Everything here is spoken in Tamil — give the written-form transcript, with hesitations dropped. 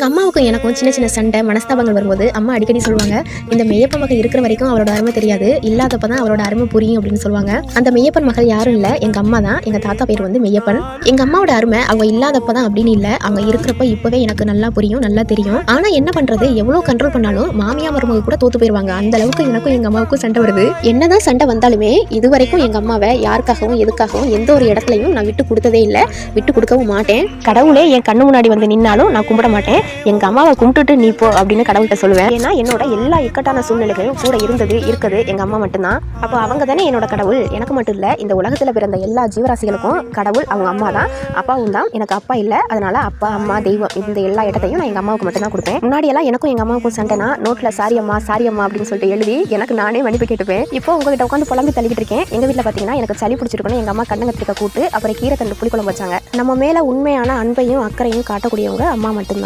எங்கள் அம்மாவுக்கும் எனக்கும் சின்ன சின்ன சண்டை மனஸ்தாபங்கள் வரும்போது அம்மா அடிக்கடி சொல்லுவாங்க, இந்த மெய்யப்பன் மகன் இருக்கிற வரைக்கும் அவரோட அருமை தெரியாது, இல்லாதப்ப தான் அவரோட அருமை புரியும் அப்படின்னு சொல்லுவாங்க. அந்த மெய்யப்பன் மகள் யாரும் இல்லை, எங்கள் அம்மா தான். எங்கள் தாத்தா பேர் வந்து மெய்யப்பன். எங்கள் அம்மாவோட அருமை அவங்க இல்லாதப்ப தான் அப்படின்னு இல்லை, அவங்க இருக்கிறப்ப இப்போவே எனக்கு நல்லா புரியும், நல்லா தெரியும். ஆனால் என்ன பண்ணுறது, எவ்வளோ கண்ட்ரோல் பண்ணாலும் மாமியா மருமக கூட தோத்து போயிடுவாங்க. அந்த அளவுக்கு எனக்கும் எங்கள் அம்மாவுக்கும் சண்டை வருது. என்னதான் சண்டை வந்தாலுமே இது வரைக்கும் எங்கள் அம்மாவை யாருக்காகவும் எதுக்காகவும் எந்த ஒரு இடத்துலையும் நான் விட்டு கொடுத்ததே இல்லை, விட்டு கொடுக்கவும் மாட்டேன். கடவுளே என் கண்ணு முன்னாடி வந்து நின்னாலும் நான் கும்பிட மாட்டேன். எங்க அம்மாவை கும்பிட்டுட்டு நீ போ அப்படின்னு கடவுள்கிட்ட சொல்லுவேன். ஏன்னா என்னோட எல்லா இக்கட்டான சூழ்நிலைகளும் கூட இருக்குது எங்க அம்மா மட்டும்தான். அப்போ அவங்க தானே என்னோட கடவுள். எனக்கு மட்டும் இல்ல, இந்த உலகத்துல பிறந்த எல்லா ஜீவராசிகளுக்கும் கடவுள் அவங்க அம்மா தான், அப்பாவும் தான். எனக்கு அப்பா இல்ல, அதனால அப்பா அம்மா தெய்வம் இந்த எல்லா இடத்தையும் நான் எங்க அம்மாவுக்கு மட்டும் தான் கொடுப்பேன். முன்னாடி எல்லாம் எனக்கும் எங்க அம்மாவுக்கும் சண்டைனா நோட்ல சாரி அம்மா அப்படின்னு சொல்லிட்டு எழுதி எனக்கு நானே மன்னிப்பு கேட்டுப்பேன். இப்போ உங்ககிட்ட உட்காந்து புலம்பி தள்ளிக்கிட்டு இருக்கேன். எங்க வீட்டுல பாத்தீங்கன்னா எனக்கு சளி பிடிச்சிருக்கணும், எங்க அம்மா கண்ணங்கத்திரிக்க கூட்டு அப்புறம் கீரை தண்டு புளிக்குழம்பு வச்சாங்க. நம்ம மேல உண்மையான அன்பையும் அக்கறையும் காட்டக்கூடியவங்க அம்மா மட்டும்தான்.